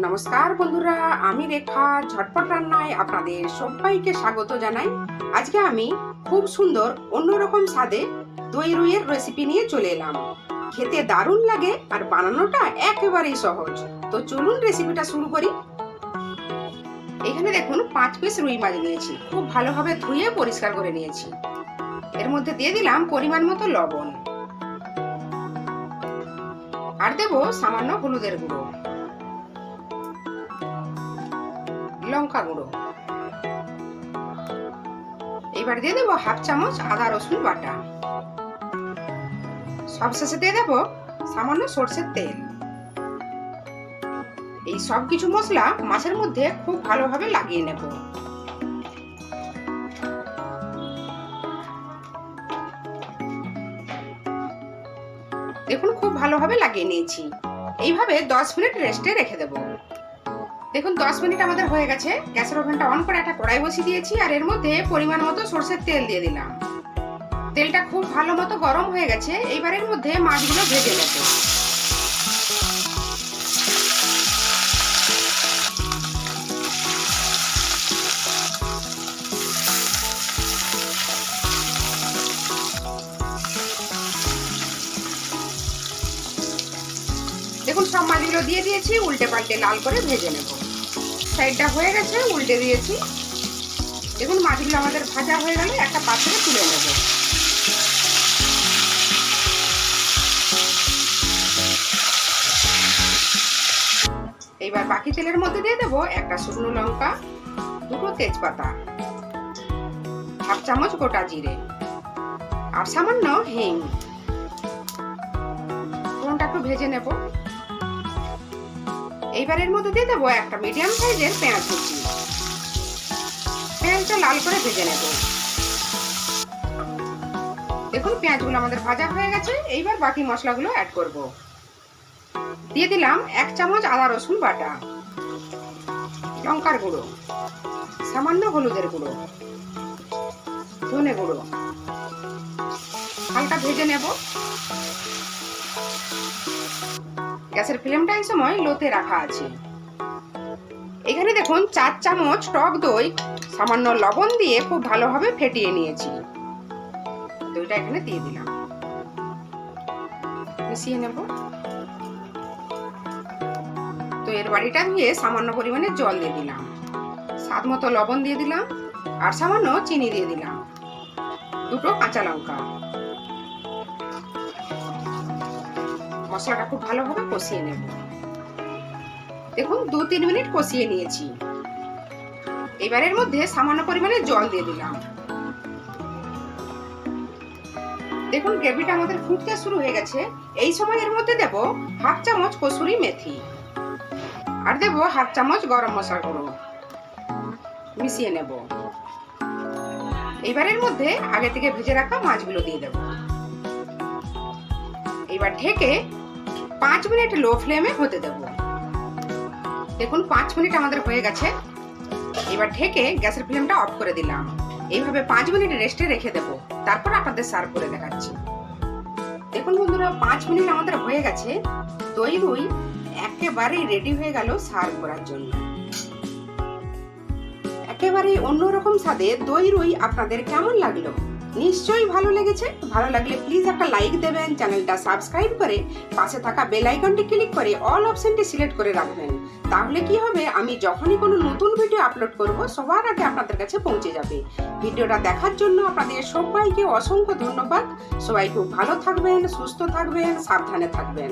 নমস্কার বন্ধুরা, আমি রেখা ঝটপট রান্নায় আপনাদের সবাইকে স্বাগত জানাই। আজকে আমি খুব সুন্দর অন্যরকম স্বাদে দই রুইয়ের রেসিপি নিয়ে চলে এলাম। খেতে দারুণ লাগে আর বানানোটা একেবারেই সহজ। তো চলুন রেসিপিটা শুরু করি। এখানে দেখুন 5 পিস রুই মাছ নিয়েছি, খুব ভালোভাবে ধুয়ে পরিষ্কার করে নিয়েছি। এর মধ্যে দিয়ে দিলাম পরিমাণ মতো লবণ, আর দেবো সামান্য হলুদের গুঁড়ো, লঙ্কা গুঁড়ো। এবার দিয়ে দেবো হাফ চামচ আদা রসুন বাটা। সবশেষে দিয়ে দেবো সামান্য সরষের তেল। এই সব কিছু মশলা মাছের মধ্যে খুব ভালোভাবে লাগিয়ে নেব। দেখুন খুব ভালোভাবে লাগিয়ে নিয়েছি। এইভাবে 10 মিনিট রেস্টে রেখে দেব। দেখুন 10 মিনিট আমাদের হয়ে গেছে। গ্যাসের ওভেনটা অন করে একটা কড়াই বসিয়ে দিয়েছি, আর এর মধ্যে পরিমাণ মতো সরষের তেল দিয়ে দিলাম। তেলটা খুব ভালো মতো গরম হয়ে গেছে। এইবার এর মধ্যে মাছগুলো ভেজে নেব। দেখুন সব মাছগুলো দিয়ে দিয়েছি, উল্টে পাল্টে লাল করে ভেজে নেব। সাইডটা হয়ে গেছে, উল্টে দিয়েছি। দেখুন মাছগুলো আমাদের ভাজা হয়ে গেলে একটা পাত্রে তুলে নেব। এইবার বাকি তেলের মধ্যে দিয়ে দেবো একটা শুকনো লঙ্কা, দুটো তেজপাতা, হাফ চামচ গোটা জিরে, আর সামান্য হিং। ফোড়নটা একটু ভেজে নেব। এইবার এর মধ্যে দিয়ে দেবো একটা মিডিয়াম সাইজের পেঁয়াজ কুচি। পেঁয়াজটা লাল করে ভেজে নেব। দেখুন পেঁয়াজগুলো আমাদের ভাজা হয়ে গেছে। এইবার বাকি মশলাগুলো অ্যাড করব। দিয়ে দিলাম 1 চামচ আদা রসুন বাটা, লঙ্কার গুঁড়ো, সামান্য হলুদের গুঁড়ো, ধনে গুঁড়ো। হালকা ভেজে নেব। গ্যাসের ফ্লেমটা এই সময় লোতে রাখা আছে। এখানে দেখুন 4 চামচ টক দই সামান্য লবণ দিয়ে খুব ভালোভাবে ফেটিয়ে নিয়েছি। দইটা এখানে দিয়ে দিলাম, মিশিয়ে নেব। তো এর বাড়িটা ধুয়ে সামান্য পরিমাণে জল দিয়ে দিলাম, স্বাদ মতো লবণ দিয়ে দিলাম, আর সামান্য চিনি দিয়ে দিলাম, দুটো কাঁচা লঙ্কা। মশলাটা খুব ভালোভাবে কষিয়ে নেব। দেখুন 2-3 মিনিট কষিয়ে নিয়েছি। এবারের মধ্যে সামান্য পরিমাণে জল দিয়ে দিলাম। দেখুন গ্রেভিটা আমাদের ফুটতে শুরু হয়ে গেছে। এই সময় এর মধ্যে দেব হাফ চামচ কসুরি মেথি, আর দেব হাফ চামচ গরম মশলা গুঁড়ো। মিশিয়ে নেব। এবারের মধ্যে আগে থেকে ভেজে রাখা মাছগুলো দিয়ে দেব। এবার ঢেকে 5 মিনিট লো ফ্লেমে হতে দেব। দেখুন 5 মিনিট আমাদের হয়ে গেছে। এবার ঢেকে গ্যাসের ফ্লেমটা অফ করে দিলাম। এইভাবে 5 মিনিট রেস্টে রেখে দেব। তারপর আপনাদের সার্ভ করে দেখাচ্ছি। দেখুন বন্ধুরা 5 মিনিট আমাদের হয়ে গেছে। দই রুই একেবারেই রেডি হয়ে গেল সার্ভ করার জন্য। একেবারেই অন্যরকম স্বাদে দই রুই আপনাদের কেমন লাগলো? নিশ্চয়ই ভালো লেগেছে। ভালো লাগলে প্লিজ একটা লাইক দেবেন, চ্যানেলটা সাবস্ক্রাইব করে পাশে থাকা বেল আইকনটি ক্লিক করে অল অপশনটি সিলেক্ট করে রাখবেন। তাহলে কি হবে, আমি যখনই কোনো নতুন ভিডিও আপলোড করব সবার আগে আপনাদের কাছে পৌঁছে যাবে। ভিডিওটা দেখার জন্য আপনাদের সবাইকে অসংখ্য ধন্যবাদ। সবাই খুব ভালো থাকবেন, সুস্থ থাকবেন, সাবধানে থাকবেন।